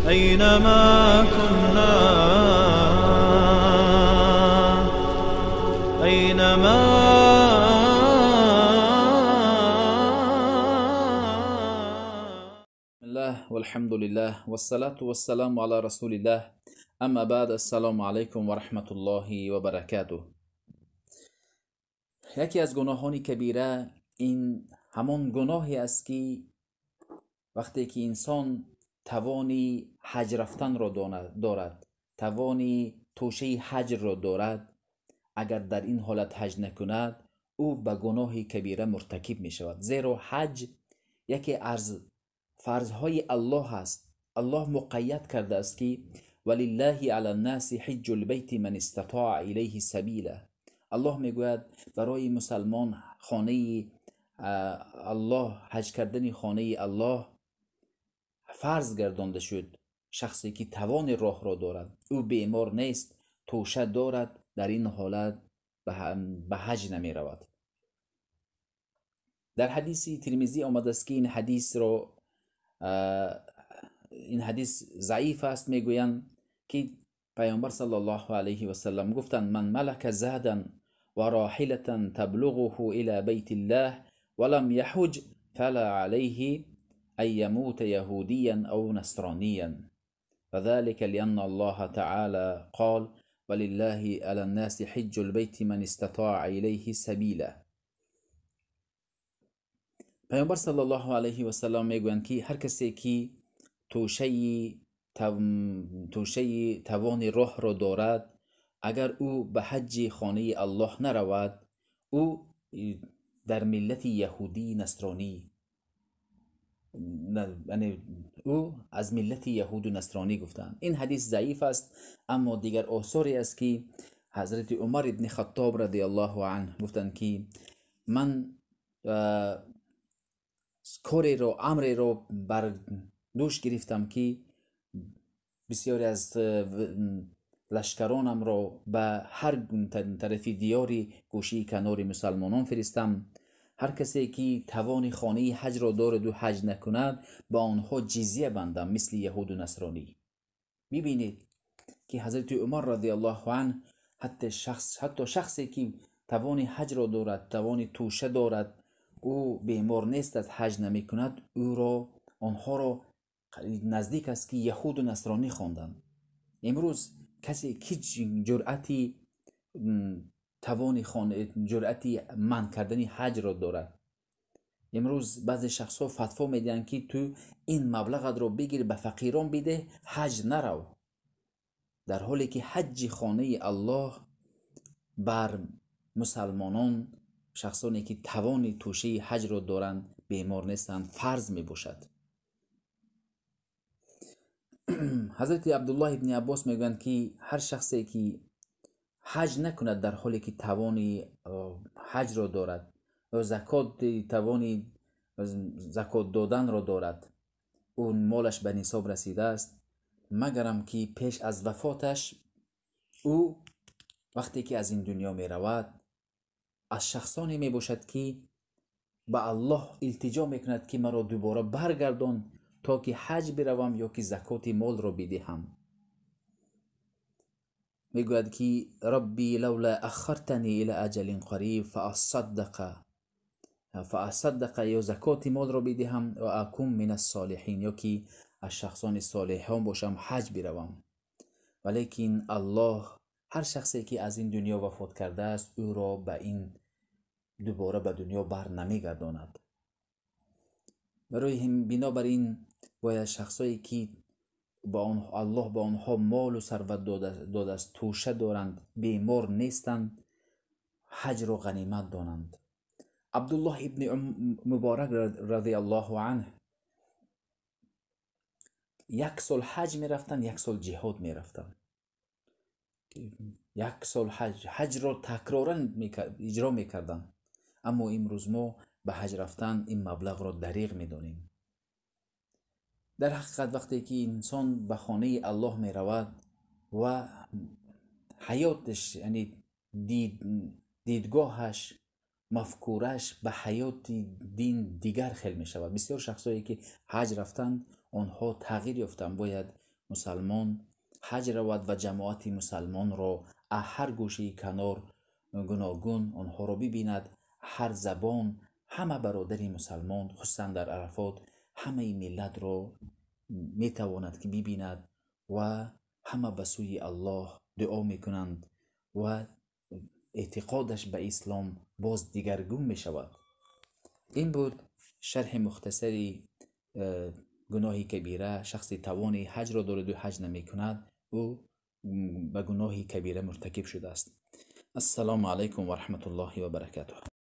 أينما كنا أينما الله والحمد لله والصلاة والسلام على رسول الله. اما بعد، السلام علیکم و رحمت الله و برکاته. یکی از گناهان کبیره این همون گناهی است که وقتی که انسان توانی حج رفتن را دارد، توانی توشه حج را دارد، اگر در این حالت حج نکند او به گناه کبیره مرتکب می شود. زیرا حج یکی از فرضهای الله است. الله مقید کرده است که ولله علی الناس حج البیت من استطاع الیه سبیلا. الله میگوید برای مسلمان خانه الله، حج کردن خانه الله فرض گردانده شد. شخصی که توان راه را دارد، او بیمار نیست، توشه دارد، در این حالت به حج نمی رود. در حدیث ترمذی آمده است که این حدیث ضعیف است. میگویند که پیامبر صلی الله علیه و سلم گفتند من ملک زادا و راحلة تبلغه الى بیت الله ولم يحج فلا عليه ان يموت يهوديا او نصرانيا وذلك لأن الله تعالى قال ولله على الناس حج البيت من استطاع إليه سبيلا. پیامبر صلی الله علیه و سلم میگویند که هر کسی که توشه توان راه را دارد، اگر او به حج خانه الله نرود، او در ملت یهودی نصرانی، یعنی او از ملت یهود و نصرانی گفتند. این حدیث ضعیف است، اما دیگر آثاری است که حضرت عمر ابن خطاب رضی الله عنه گفتند که من کاری را، امری را بر دوش گرفتم که بسیاری از لشکرانم را به هر طرف دیاری گوشی کنار مسلمانان فرستم. هر کسی که توان خانه حج را دارد و حج نکند با آنها جزیه بندم، مثل یهود و نصرانی. میبینید که حضرت عمر رضی الله عنه حتی شخصی که توان حج را دارد، توان توشه دارد، او بیمار نیست، از حج نمی کند، آنها را نزدیک است که یهود و نصرانی خواندند. امروز کسی که جرأتی منع کردن حج را دارد، امروز بعضی شخص ها فتوا میدن که تو این مبلغ را بگیر به فقیران بده، حج نرو، در حالی که حج خانه الله بر مسلمانان، شخصانی که توان توشه حج را دارند، بیمار نیستند، فرض می باشد. حضرت عبدالله ابن عباس میگویند که هر شخصی که حج نکند در حالی که توان حج را دارد و توان زکات دادن را دارد، اون مالش به نصاب رسیده است، مگرم که پیش از وفاتش او وقتی که از این دنیا می رود از شخصانی می باشد که به الله التجا می کند که مرا دوباره برگردان تا که حج بروم یا که زکات مال را بدهم. میگوید که ربی لولا اخرتنی الى اجل قریب فاصدق یا زکات مال را بدهم و اکون من الصالحین، یا که از شخصان صالحان باشم، حج بروم. ولیکن الله هر شخصی که از این دنیا وفات کرده است او را دوباره به دنیا بر نمیگرداند. بنابراین باید شخصایی که الله با آنها مال و ثروت داده است، توشه دارند، بیمار نیستند، حج را غنیمت دانند. عبدالله ابن مبارک رضی الله عنه یک سال حج می رفتن، یک سال جهاد می رفتن. یک سال حج را تکرارا اجرا می کردن. اما امروز ما به حج رفتن این مبلغ را دریغ می دانیم. در حقیقت وقتی که انسان به خانه الله می رود و حیاتش، یعنی دیدگاهش، مفکورش به حیات دین دیگر خل می شود. بسیار شخصایی که حج رفتن آنها تغییر یافتن. باید مسلمان حج رود و جماعت مسلمان را هر گوشه کنار گوناگون آنها را ببیند، هر زبان، همه برادری مسلمان خصوصا در عرفات همه ملت را میتواند که ببیند و همه به سوی الله دعا میکنند و اعتقادش به اسلام باز دیگرگون می شود. این بود شرح مختصری گناه کبیره. شخصی توان حج را دارد و حج نمی کند، او به گناه کبیره مرتکب شده است. السلام علیکم و رحمت الله و برکاته.